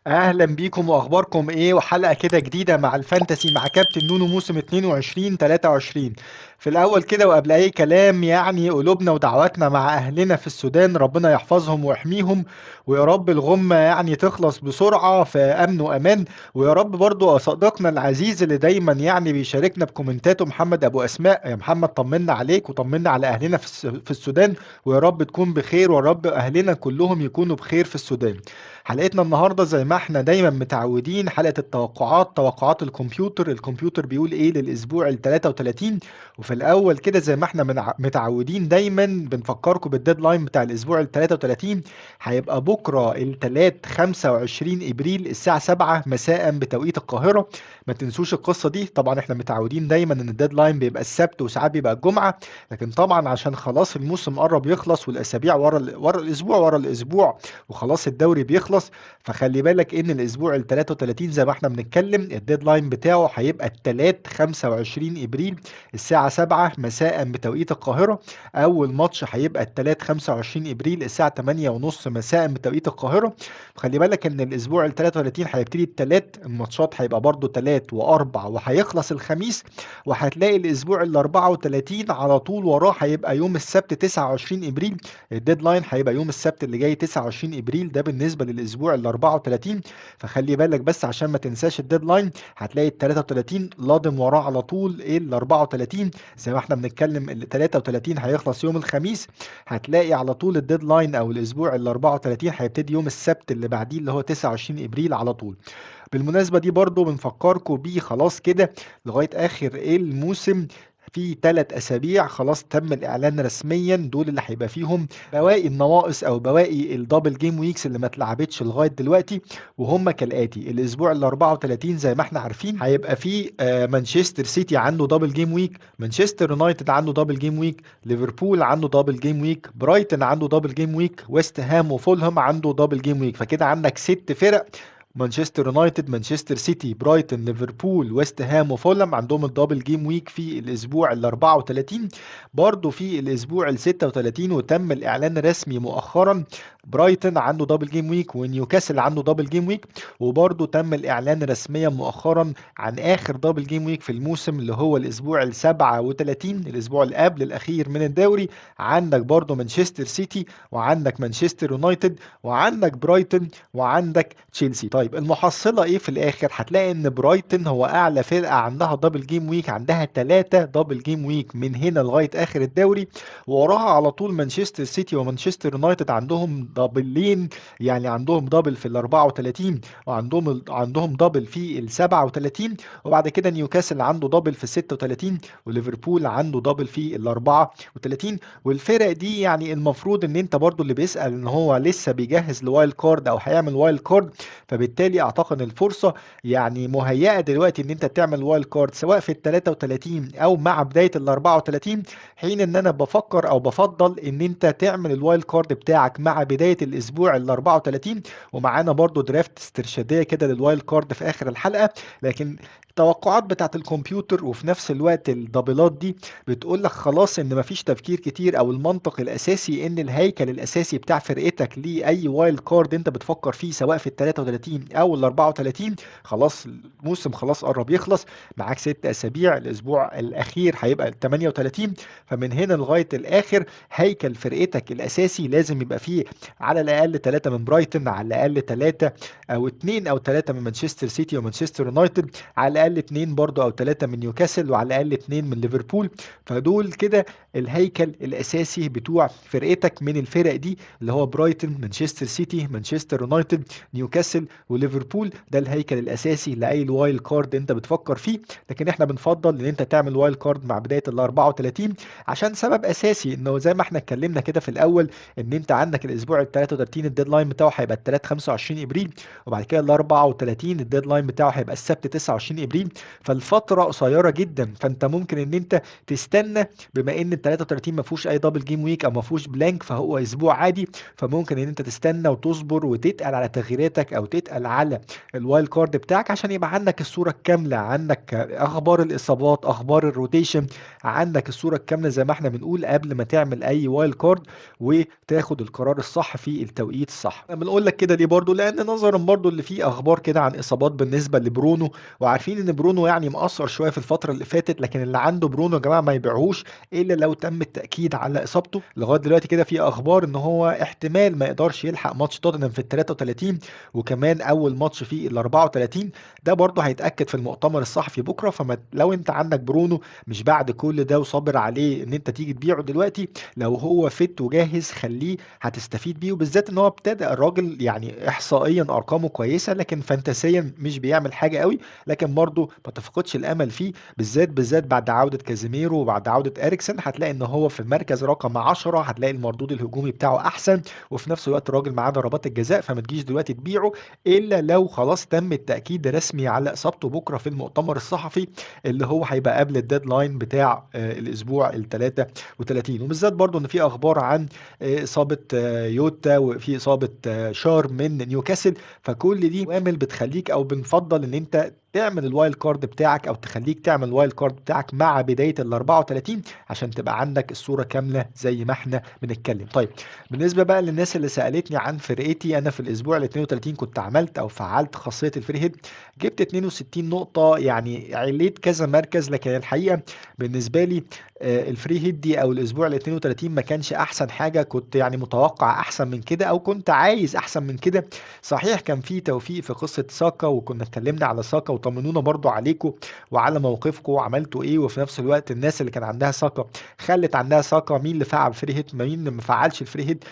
اهلا بيكم، واخباركم ايه؟ وحلقة كده جديدة مع الفانتسي مع كابتن نونو موسم 22 23. في الاول كده وقبل اي كلام، يعني قلوبنا ودعواتنا مع اهلنا في السودان، ربنا يحفظهم ويحميهم، ويا رب الغمة يعني تخلص بسرعة في امن وامان. ويا رب برضو صديقنا العزيز اللي دايما يعني بيشاركنا بكومنتاته، محمد ابو اسماء. يا محمد، طمنا عليك وطمنا على اهلنا في السودان، ويا رب تكون بخير، ويا رب اهلنا كلهم يكونوا بخير في السودان. حلقتنا النهارده زي ما احنا دايما متعودين، حلقة التوقعات، توقعات الكمبيوتر بيقول ايه للاسبوع ال 33. وفي الاول كده زي ما احنا متعودين دايما بنفكركم بالديدلاين بتاع الاسبوع ال 33. هيبقى بكره الثلاث 25 ابريل الساعة 7 مساء بتوقيت القاهرة. ما تنسوش القصة دي. طبعا احنا متعودين دايما ان الديدلاين بيبقى السبت وساعات بيبقى الجمعة، لكن طبعا عشان خلاص الموسم قرب يخلص والاسابيع ورا الاسبوع ورا الاسبوع، وخلاص الدوري بيخلص. فخلي بالك ان الاسبوع ال 33 زي ما احنا بنتكلم الديدلاين بتاعه هيبقى التلات 25 ابريل الساعة 7 مساء بتوقيت القاهرة. اول ماتش هيبقى التلات 25 ابريل الساعة 8 ونص مساء بتوقيت القاهرة. خلي بالك ان الاسبوع ال 33 هيبتدي التلات، الماتشات هيبقى برضو تلات واربع وهيخلص الخميس. وهتلاقي الاسبوع ال 34 على طول وراه هيبقى يوم السبت 29 ابريل. الديدلاين هيبقى يوم السبت اللي جاي 29 ابريل، ده بالنسبه للاسبوع ال 34. فخلي بالك بس عشان ما تنساش الديدلاين. هتلاقي ال 33 لادم وراه على طول ايه ال 34. زي ما احنا بنتكلم ال 33 هيخلص يوم الخميس، هتلاقي على طول الديدلاين او الاسبوع ال 34 هيبتدي يوم السبت اللي بعديه اللي هو 29 ابريل على طول. بالمناسبة دي برضو بنفكركم بيه خلاص كده لغاية آخر إيه الموسم. في 3 أسابيع خلاص تم الإعلان رسميا، دول اللي هيبقى فيهم بواقي النواقص أو بواقي الدبل جيم ويكس اللي ما اتلعبتش لغاية دلوقتي. وهم كالآتي: الأسبوع ال 34 زي ما احنا عارفين هيبقى فيه مانشستر سيتي عنده دبل جيم ويك، مانشستر يونايتد عنده دبل جيم ويك، ليفربول عنده دبل جيم ويك، برايتون عنده دبل جيم ويك، ويست هام وفولهام عنده دبل جيم ويك. فكده عندك 6 فرق: مانشستر يونايتد، مانشستر سيتي، برايتون، ليفربول، ويست هام وفولهام عندهم الدبل جيم ويك في الاسبوع ال 34. برضه في الاسبوع ال 36 وتم الاعلان الرسمي مؤخرا، برايتون عنده دبل جيم ويك ونيوكاسل عنده دبل جيم ويك. وبرضه تم الاعلان رسميا مؤخرا عن اخر دبل جيم ويك في الموسم اللي هو الاسبوع ال 37، الاسبوع اللي قبل الاخير من الدوري. عندك برضه مانشستر سيتي، وعندك مانشستر يونايتد، وعندك برايتون، وعندك تشيلسي. طيب المحصلة ايه في الاخر؟ هتلاقي ان برايتون هو اعلى فرقة عندها دبل جيم ويك، عندها 3 دبل جيم ويك من هنا لغاية اخر الدوري. ووراها على طول مانشستر سيتي ومانشستر يونايتد عندهم دبلين، يعني عندهم دبل في ال 34، وعندهم دبل في ال 37. وبعد كده نيوكاسل عنده دبل في ال 36، وليفربول عنده دبل في ال 34. والفرق دي يعني المفروض ان انت برضو اللي بيسأل ان هو لسه بيجهز لوايلد كارد او هيعمل وايلد كارد، فبالتالي اعتقد الفرصه يعني مهيئه دلوقتي ان انت تعمل وايلد كارد سواء في ال 33 او مع بدايه ال 34. حين ان انا بفكر او بفضل ان انت تعمل الوايلد كارد بتاعك مع بدايه الاسبوع ال 34. ومعانا برضو درافت استرشاديه كده للوايلد كارد في اخر الحلقه. لكن التوقعات بتاعت الكمبيوتر وفي نفس الوقت الدبلات دي بتقول لك خلاص ان مفيش تفكير كتير، او المنطق الاساسي ان الهيكل الاساسي بتاع فرقتك لاي وايلد كارد انت بتفكر فيه سواء في ال 33 او ال 34. خلاص الموسم خلاص قرب يخلص، معاك 6 اسابيع، الاسبوع الاخير هيبقى ال 38. فمن هنا لغايه الاخر هيكل فرقتك الاساسي لازم يبقى فيه على الاقل 3 من برايتون، على الاقل 2 او 3 من مانشستر سيتي ومانشستر يونايتد، على الاقل 2 برضو او 3 من نيوكاسل، وعلى الاقل 2 من ليفربول. فدول كده الهيكل الاساسي بتوع فرقتك من الفرق دي، اللي هو برايتون، مانشستر سيتي، مانشستر يونايتد، نيوكاسل، وليفربول. ده الهيكل الاساسي لاي وايلد كارد انت بتفكر فيه. لكن احنا بنفضل ان انت تعمل وايلد كارد مع بدايه ال 34 عشان سبب اساسي، انه زي ما احنا اتكلمنا كده في الاول، ان انت عندك الاسبوع ال 33 الديدلاين بتاعه هيبقى الثلاث 25 ابريل، وبعد كده ال 34 الديدلاين بتاعه هيبقى السبت 29 ابريل. فالفتره قصيره جدا، فانت ممكن ان انت تستنى. بما ان ال 33 ما فيهوش اي دبل جيم ويك او ما فيهوش بلانك، فهو اسبوع عادي. فممكن ان انت تستنى وتصبر وتتقل على تغييراتك او تتقل على الوايلد كارد بتاعك عشان يبقى عندك الصوره الكامله، عندك اخبار الاصابات، اخبار الروتيشن، عندك الصوره الكامله زي ما احنا بنقول قبل ما تعمل اي وايلد كارد، وتاخد القرار الصح الصح في التوقيت الصح. انا بنقول لك كده ليه برضو؟ لان نظرا برضو اللي فيه اخبار كده عن اصابات بالنسبه لبرونو، وعارفين ان برونو يعني مقصر شويه في الفتره اللي فاتت، لكن اللي عنده برونو يا جماعه ما يبيعوش الا لو تم التاكيد على اصابته. لغايه دلوقتي كده في اخبار ان هو احتمال ما يقدرش يلحق ماتش توتنهام في ال 33، وكمان اول ماتش في ال 34. ده برضه هيتاكد في المؤتمر الصحفي بكره. فما لو انت عندك برونو مش بعد كل ده وصابر عليه ان انت تيجي تبيعه دلوقتي، لو هو فت وجاهز خليه، هتستفيد بيه. وبالذات ان هو ابتدى الراجل يعني احصائيا ارقامه كويسه، لكن فانتاسيا مش بيعمل حاجه قوي. لكن برضه ما تفقدش الامل فيه، بالذات بعد عوده كازيميرو وبعد عوده اريكسن. هتلاقي ان هو في المركز رقم 10، هتلاقي المردود الهجومي بتاعه احسن، وفي نفس الوقت الراجل معاه ضربات الجزاء. فما تجيش دلوقتي تبيعه الا لو خلاص تم التاكيد رسمي على اصابته بكره في المؤتمر الصحفي اللي هو هيبقى قبل الديدلاين بتاع الاسبوع ال 33. وبالذات برضو ان في اخبار عن اصابه يوتا، وفي اصابه شار من نيوكاسل. فكل دي عوامل بتخليك، او بنفضل ان انت تعمل الوايلد كارد بتاعك، او تخليك تعمل الوايلد كارد بتاعك مع بدايه ال 34 عشان تبقى عندك الصوره كامله زي ما احنا بنتكلم. طيب، بالنسبه بقى للناس اللي سالتني عن فرقتي، انا في الاسبوع ال 32 كنت عملت او فعلت خاصيه الفري هيد، جبت 62 نقطه. يعني عليت كذا مركز، لكن الحقيقه بالنسبه لي الفري هيد دي او الاسبوع ال 32 ما كانش احسن حاجه. كنت يعني متوقع احسن من كده، او كنت عايز احسن من كده. صحيح كان في توفيق في قصه ساكا، وكنا اتكلمنا على ساكا وطمنونا برضو عليكم وعلى موقفكم وعملتوا ايه. وفي نفس الوقت الناس اللي كان عندها ساكا خلت عندها ساكا، مين اللي فعل فري هيد، مين اللي ما فعلش الفري هيد،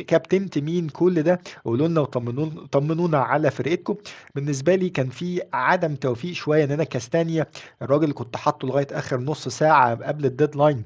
كابتنت مين، كل ده قولوا لنا وطمنونا على فرقتكم. بالنسبه لي كان في عدم توفيق شويه، ان انا كاستانيا الراجل اللي كنت حاطه لغايه اخر نص ساعه قبل الديدلاين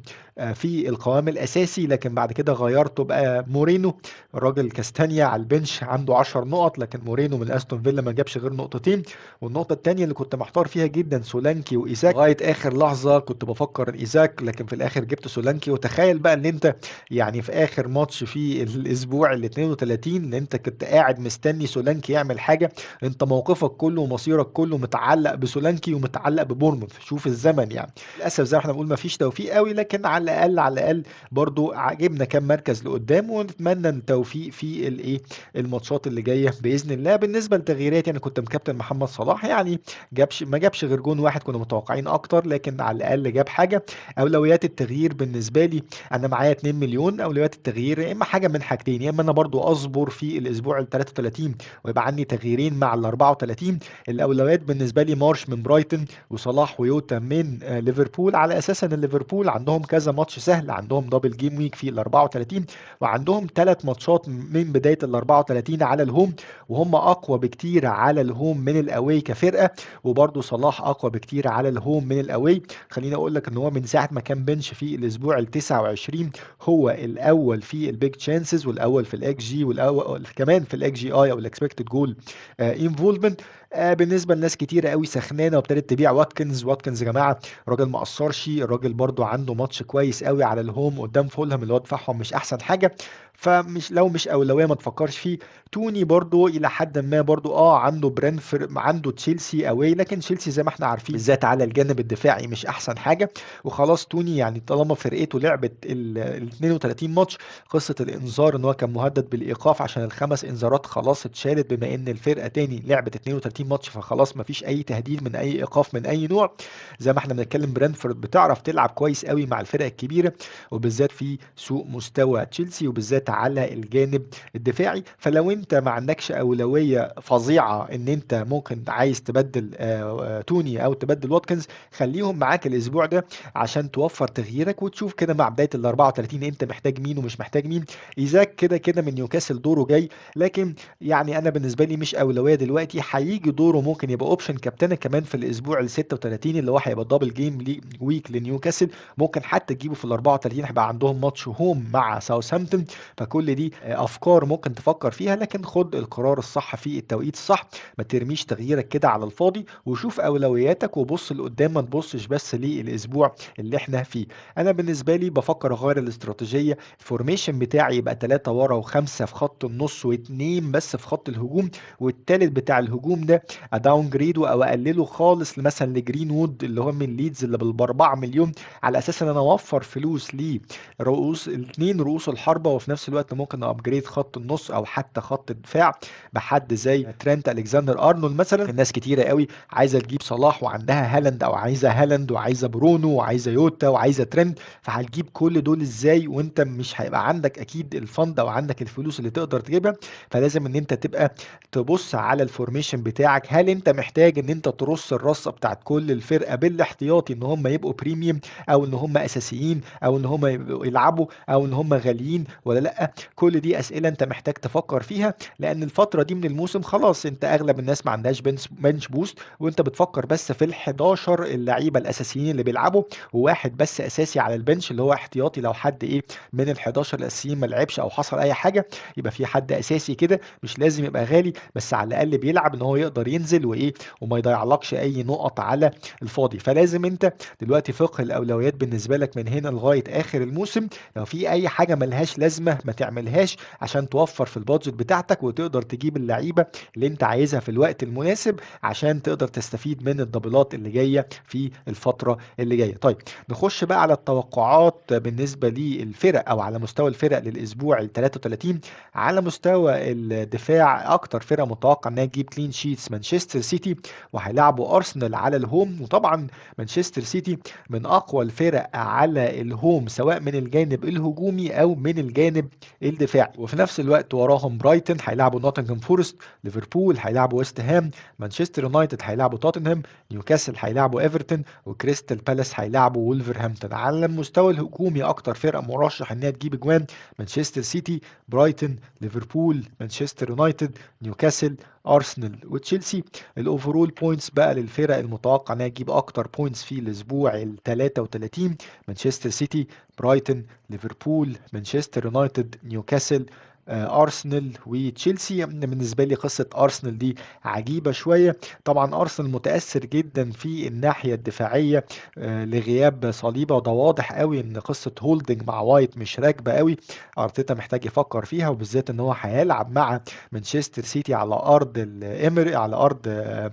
في القوام الاساسي، لكن بعد كده غيرته بقى مورينو. الراجل كاستانيا على البنش عنده 10 نقط، لكن مورينو من استون فيلا ما جابش غير نقطتين. والنقطه الثانيه اللي كنت محتار فيها جدا سولانكي وايزاك، لغايه اخر لحظه كنت بفكر ايزاك، لكن في الاخر جبت سولانكي. وتخيل بقى ان انت يعني في اخر ماتش في الاسبوع ال 32 ان انت كنت قاعد مستني سولانكي يعمل حاجه، انت موقفك كله ومصيرك كله متعلق بسولانكي ومتعلق ببورموث. شوف الزمن يعني. للاسف زي ما احنا بنقول ما فيش توفيق قوي، لكن على الاقل برضو جبنا كام مركز لقدام، ونتمنى التوفيق في الايه الماتشات اللي جايه باذن الله. بالنسبه للتغييرات يعني كنت مكابتن محمد صلاح، يعني ما جابش غير جون واحد، كنا متوقعين اكتر لكن على الاقل جاب حاجه. اولويات التغيير بالنسبه لي، انا معايا 2 مليون. اولويات التغيير يا اما حاجه من حاجتين، يا اما انا برضو اصبر في الاسبوع ال 33 ويبقى عندي تغييرين مع ال 34. الاولويات بالنسبه لي مارش من برايتون وصلاح ويوتا من ليفربول، على اساس ان ليفربول عندهم كذا ماتش سهل، عندهم دبل جيم ويك في ال 34، وعندهم ثلاث ماتشات من بدايه ال 34 على الهوم، وهم اقوى بكتير على الهوم من الاواي كفرقه. وبرضو صلاح اقوى بكتير على الهوم من الاواي. خليني اقول لك ان هو من ساعه ما كان بنش في الاسبوع ال 29 هو الاول في البيج تشانسز، والاول في الاكس جي، والاول كمان في الاكس جي اي او الاكسبكتد جول انفولفمنت. بالنسبه لناس كتيره قوي سخنانه وابتدت تبيع واتكنز يا جماعه، الراجل ما قصرش. الراجل برضو عنده ماتش كويس قوي على الهوم قدام فولهام اللي هو دفاعهم مش احسن حاجه، فمش لو مش اولويه ما تفكرش فيه. توني برضو الى حد ما برضو عنده برينفورد، عنده تشيلسي اواي، لكن تشيلسي زي ما احنا عارفين بالذات على الجانب الدفاعي مش احسن حاجه. وخلاص توني يعني طالما فرقته لعبت ال 32 ماتش، قصه الانذار ان هو كان مهدد بالايقاف عشان الخمس انذارات خلاص اتشالت، بما ان الفرقه تاني لعبت 32 ماتش، فخلاص ما فيش اي تهديد من اي ايقاف من اي نوع. زي ما احنا بنتكلم برينفورد بتعرف تلعب كويس قوي مع الفرق الكبيره، وبالذات في سوء مستوى تشيلسي، وبالذات على الجانب الدفاعي. فلو انت ما عندكش اولويه فظيعه ان انت ممكن عايز تبدل توني او تبدل واتكنز، خليهم معاك الاسبوع ده عشان توفر تغييرك، وتشوف كده مع بدايه ال 34 انت محتاج مين ومش محتاج مين. ايزاك كده كده من نيوكاسل دوره جاي، لكن يعني انا بالنسبه لي مش اولويه دلوقتي. هيجي دوره ممكن يبقى اوبشن كابتنه كمان في الاسبوع ال 36 اللي هو هيبقى دبل جيم ويك لنيوكاسل. ممكن حتى تجيبه في ال 34، هيبقى عندهم ماتش هوم مع ساوثهامبتون. فكل دي افكار ممكن تفكر فيها، لكن خد القرار الصح في التوقيت الصح. ما ترميش تغييرك كده على الفاضي، وشوف اولوياتك وبص لقدام، ما تبصش بس للاسبوع اللي احنا فيه. انا بالنسبه لي بفكر اغير الاستراتيجيه، الفورميشن بتاعي يبقى 3 ورا وخمسه في خط النص واثنين بس في خط الهجوم، والتالت بتاع الهجوم ده اداون جريده او اقلله خالص مثلا لجرين وود اللي هو من ليدز اللي ب 4 مليون، على اساس ان انا اوفر توفر فلوس لرؤوس الاثنين رؤوس الحربة، وفي نفس الوقت ممكن ابجريد خط النص او حتى خط الدفاع بحد زي ترينت الكسندر ارنولد مثلا. الناس كتيرة قوي عايزة تجيب صلاح وعندها هالاند، او عايزة هالاند وعايزة برونو وعايزة يوتا وعايزة ترينت، فهتجيب كل دول ازاي وانت مش هيبقى عندك اكيد الفند او عندك الفلوس اللي تقدر تجيبها؟ فلازم ان انت تبقى تبص على الفورميشن بتاعك. هل انت محتاج ان انت ترص الرصه بتاعت كل الفرقه بالاحتياطي ان هم يبقوا بريميوم، او ان هم اساسيين، او ان هم يلعبوا، او ان هم غاليين ولا لا؟ كل دي اسئله انت محتاج تفكر فيها، لان الفتره دي من الموسم خلاص انت اغلب الناس ما عندهاش بنش بوست، وانت بتفكر بس في ال 11 اللعيبه الاساسيين اللي بيلعبوا، وواحد بس اساسي على البنش اللي هو احتياطي لو حد ايه من ال 11 الاساسيين ما لعبش او حصل اي حاجه، يبقى في حد اساسي كده مش لازم يبقى غالي، بس على الاقل بيلعب ان هو يقدر ينزل وايه وما يضيعلكش اي نقط على الفاضي. فلازم انت دلوقتي فقه الاولويات بالنسبه لك من هنا لغايه اخر الموسم، لو في اي حاجه ملهاش لازمه ما تعملهاش عشان توفر في البادجت بتاعتك وتقدر تجيب اللعيبه اللي انت عايزها في الوقت المناسب عشان تقدر تستفيد من الدبلات اللي جايه في الفتره اللي جايه. طيب نخش بقى على التوقعات بالنسبه للفرق او على مستوى الفرق للاسبوع ال 33. على مستوى الدفاع اكتر فرقه متوقع انها تجيب كلين شيتس مانشستر سيتي، وهيلعبوا ارسنال على الهوم. وطبعا مانشستر سيتي من اقوى الفرق على الهوم سواء من الجانب الهجومي او من الجانب الدفاعي. وفي نفس الوقت وراهم برايتون هيلعبوا نوتنغهام فورست، ليفربول هيلعبوا ويست هام، مانشستر يونايتد هيلعبوا توتنهام، نيوكاسل هيلعبوا ايفرتون، وكريستال بالاس هيلعبوا وولفرهامبتون. على المستوى الهجومي اكتر فرقه مرشح انها تجيب اجوان مانشستر سيتي، برايتون، ليفربول، مانشستر يونايتد، نيوكاسل، ارسنال وتشيلسي. الاوفرول بوينتس بقى للفرق المتوقع انها تجيب اكتر بوينتس في الاسبوع ال 33: مانشستر سيتي، برايتون، ليفربول، مانشستر يونايتد، نيوكاسل، ارسنال وتشيلسي. بالنسبه لي قصه ارسنال دي عجيبه شويه. طبعا ارسنال متاثر جدا في الناحيه الدفاعيه لغياب صليبه، وده واضح قوي ان قصه هولدنج مع وايت مش راكبه قوي. ارتيتا محتاج يفكر فيها، وبالذات ان هو هيلعب مع مانشستر سيتي على ارض الامر على ارض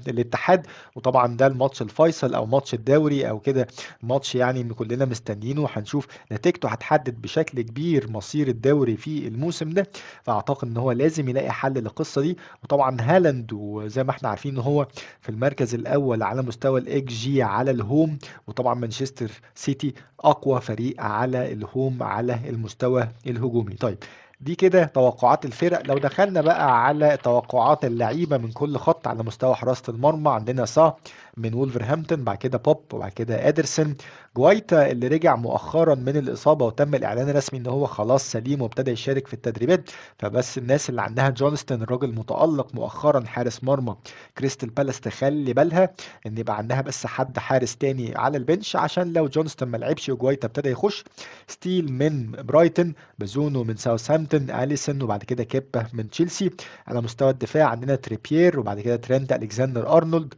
الاتحاد، وطبعا ده الماتش الفيصل او ماتش الدوري او كده، ماتش يعني ان كلنا مستنيينه وهنشوف نتيجته هتحدد بشكل كبير مصير الدوري في الموسم ده. فاعتقد ان هو لازم يلاقي حل للقصه دي. وطبعا هالاند وزي ما احنا عارفين ان هو في المركز الاول على مستوى الاكس جي على الهوم، وطبعا مانشستر سيتي اقوى فريق على الهوم على المستوى الهجومي. طيب دي كده توقعات الفرق. لو دخلنا بقى على توقعات اللعيبه من كل خط على مستوى حراسه المرمى، عندنا صا من وولفرهامبتون، بعد كده بوب، وبعد كده ادرسون، جوايتا اللي رجع مؤخرا من الاصابه وتم الاعلان الرسمي ان هو خلاص سليم وابتدى يشارك في التدريبات. فبس الناس اللي عندها جونستون الراجل متالق مؤخرا حارس مرمى كريستال بالاس تخلي بالها ان يبقى عندها بس حد حارس تاني على البنش عشان لو جونستون ما لعبش وجوايتا ابتدى يخش. ستيل من برايتون، بازونو من ساوثهامبتون، اليسون، وبعد كده كيبا من تشيلسي. على مستوى الدفاع عندنا تريبيير، وبعد كده ترينت الكسندر ارنولد،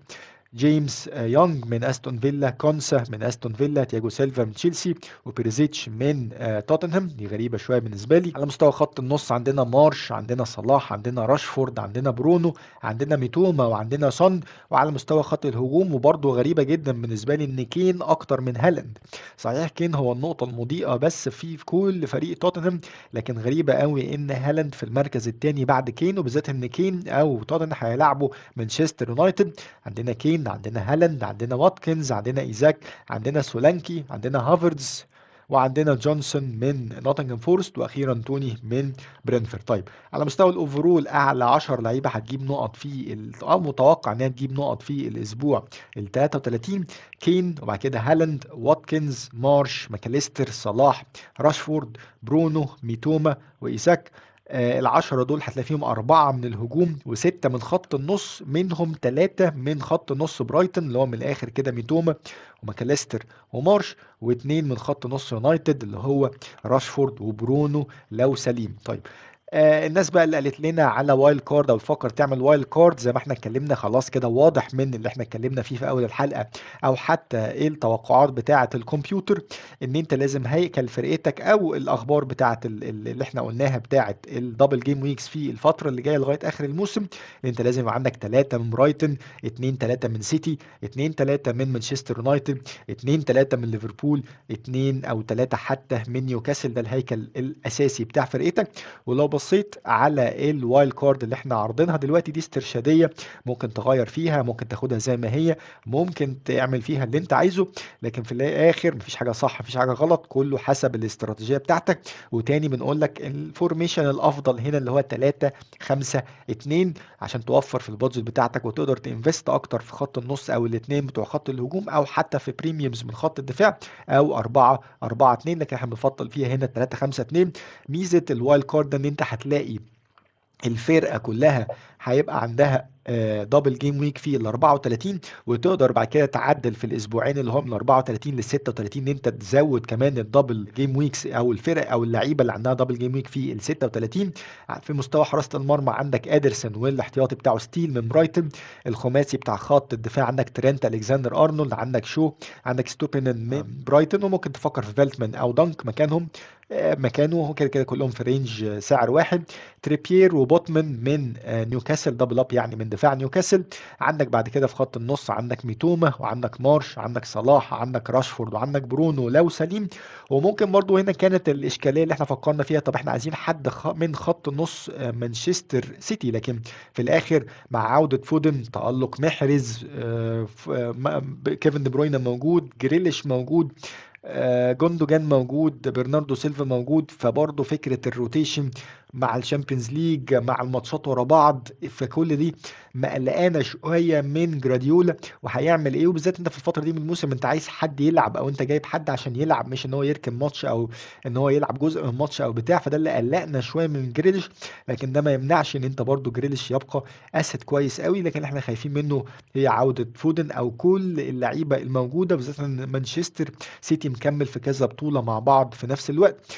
جيمس يونغ من استون فيلا، كونسا من استون فيلا، تياجو سيلفا من تشيلسي، وبيريزيتش من توتنهام. دي غريبه شويه بالنسبه لي. على مستوى خط النص عندنا مارش، عندنا صلاح، عندنا راشفورد، عندنا برونو، عندنا ميتوما، وعندنا سون. وعلى مستوى خط الهجوم وبرضه غريبه جدا بالنسبه لي ان كين اكتر من هالاند. صحيح كين هو النقطه المضيئه بس في كل فريق توتنهام، لكن غريبه قوي ان هالاند في المركز الثاني بعد كين، وبالذات ان كين او توتنهام هيلعبوا مانشستر يونايتد. عندنا كين، عندنا هالاند، عندنا واتكنز، عندنا ايزاك، عندنا سولانكي، عندنا هافرز، وعندنا جونسون من نوتنغهام فورست، واخيرا توني من برينفورد. طيب على مستوى الاوفرول اعلى 10 لعيبه هتجيب نقط في او متوقع انها تجيب نقط في الاسبوع ال 33: كين، وبعد كده هالاند، واتكنز، مارش، ماكاليستر، صلاح، راشفورد، برونو، ميتوما، وايزاك. العشرة دول هتلاقي فيهم أربعة من الهجوم وستة من خط النص، منهم ثلاثة من خط نص برايتون اللي هو من الآخر كده ميتوما وماكاليستر ومارش، واثنين من خط نص يونايتد اللي هو راشفورد وبرونو لو سليم. طيب الناس بقى اللي قالت لنا على وايلد كارد او تفكر تعمل وايلد كارد، زي ما احنا اتكلمنا خلاص كده واضح من اللي احنا اتكلمنا فيه في اول الحلقه، او حتى ايه التوقعات بتاعه الكمبيوتر، ان انت لازم هيكل فرقتك او الاخبار بتاعه اللي احنا قلناها بتاعه الدبل جيم ويكس في الفتره اللي جايه لغايه اخر الموسم، ان انت لازم يبقى عندك 3 من برايتون، 2 3 من سيتي، 2 3 من مانشستر يونايتد، 2 3 من ليفربول، 2 او 3 حتى من نيوكاسل. ده الهيكل الاساسي بتاع فرقتك. ولو بصيت على الوايلد كارد اللي احنا عارضينها دلوقتي، دي استرشادية، ممكن تغير فيها، ممكن تاخدها زي ما هي، ممكن تعمل فيها اللي انت عايزه، لكن في الاخر مفيش حاجة صح مفيش حاجة غلط، كله حسب الاستراتيجية بتاعتك. وتاني بنقول لك الفورميشن الافضل هنا اللي هو 3 5 2، عشان توفر في البادجت بتاعتك وتقدر تنفست اكتر في خط النص او الاثنين بتوع خط الهجوم، او حتى في بريميومز من خط الدفاع، او 4 4 2، لكن احنا بنفضل فيها هنا 3 5 2. ميزه الوايلد كارد ده ان انت هتلاقي الفرقه كلها هيبقى عندها دبل جيم ويك في ال 34، وتقدر بعد كده تعدل في الاسبوعين اللي هم من 34 لل 36 ان انت تزود كمان الدبل جيم ويكس، او الفرق او اللعيبه اللي عندها دبل جيم ويك في ال 36. في مستوى حراسه المرمى عندك ادرسون والاحتياطي بتاعه ستيل من برايتون. الخماسي بتاع خط الدفاع عندك ترينت الكسندر ارنولد، عندك شو، عندك ستوبينن من برايتون، وممكن تفكر في فيلتمان او دانك مكانهم. مكانه كده كده كلهم في رينج سعر واحد. تريبير وبوتمان من نيوكاسل، دبل اب يعني من دفاع نيوكاسل. عندك بعد كده في خط النص عندك ميتوما، وعندك مارش، عندك صلاح، عندك راشفورد، وعندك برونو لو سليم. وممكن برضو هنا كانت الإشكالية اللي احنا فكرنا فيها، طب احنا عايزين حد من خط نص مانشستر سيتي، لكن في الآخر مع عودة فودن تألق محرز، كيفن دي بروين موجود، جريليش موجود، جوندوجان موجود، برناردو سيلفا موجود، فبرضه فكرة الروتيشن مع الشامبيونز ليج مع الماتشات ورا بعض، فكل دي مقلقانا شوية من جراديولا وهيعمل ايه. وبالذات انت في الفترة دي من الموسم انت عايز حد يلعب، او انت جايب حد عشان يلعب مش ان هو يركن ماتش او ان هو يلعب جزء من ماتش او بتاع، فده اللي قلقنا شوية من جريليش. لكن ده ما يمنعش ان انت برضه جريليش يبقى اسد كويس قوي، لكن احنا خايفين منه هي عودة فودن او كل اللعيبة الموجودة، بالذات ان مانشستر سيتي مكمل في كذا بطولة مع بعض في نفس الوقت.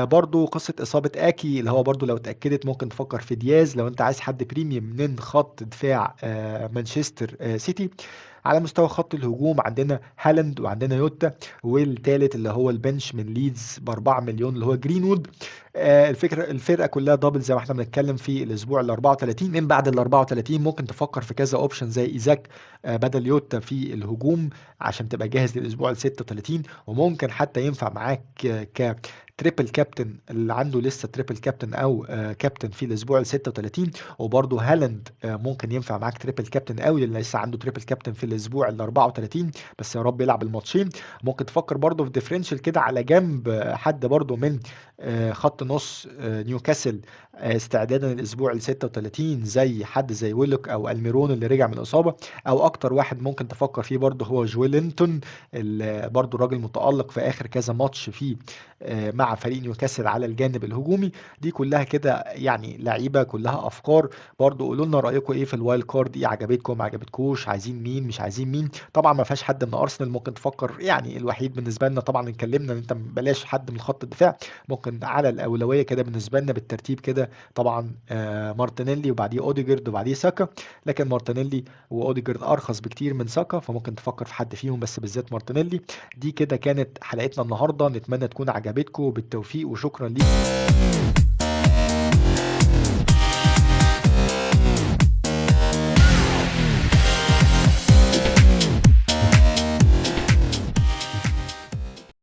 برضو قصة إصابة أكي اللي هو برضو لو اتأكدت ممكن تفكر في دياز لو أنت عايز حد بريميوم من خط دفاع مانشستر سيتي. على مستوى خط الهجوم عندنا هالاند وعندنا يوتا، والتالت اللي هو البنش من ليدز ب4 مليون اللي هو جرينوود. الفرقه كلها دبل زي ما احنا بنتكلم في الاسبوع ال 34. من بعد ال 34 ممكن تفكر في كذا اوبشن زي ايزاك بدل يوتا في الهجوم عشان تبقى جاهز للاسبوع ال 36. وممكن حتى ينفع معاك تريبل كابتن اللي عنده لسه تريبل كابتن او كابتن في الاسبوع ال 36. وبرضه هالاند ممكن ينفع معاك تريبل كابتن قوي اللي لسه عنده تريبل كابتن في الاسبوع ال 34، بس يا رب يلعب الماتشين. ممكن تفكر برضه في ديفرنشال كده على جنب، حد برضه من خط نص نيوكاسل استعدادا للاسبوع ال 36، زي حد زي ويلوك او الميرون اللي رجع من الاصابه. او اكتر واحد ممكن تفكر فيه برضه هو جويلينتون، برضه راجل متالق في اخر كذا ماتش فيه مع فريق نيوكاسل على الجانب الهجومي. دي كلها كده يعني لعيبه كلها افكار. برضه قولوا لنا رايكم ايه في الوايلد كارد دي، عجبتكم ما عجبتكوش، عايزين مين مش عايزين مين. طبعا ما فيهاش حد من ارسنال ممكن تفكر، يعني الوحيد بالنسبه لنا طبعا اتكلمنا ان انت بلاش حد من خط الدفاع. ممكن على الاولويه كده بالنسبه لنا بالترتيب كده طبعا مارتينيلي وبعديه اوديجارد وبعديه ساكا، لكن مارتينيلي واوديجارد ارخص بكتير من ساكا، فممكن تفكر في حد فيهم بس بالذات مارتينيلي. دي كده كانت حلقتنا النهارده، نتمنى تكون عجبتكم، بالتوفيق وشكرا ليكم.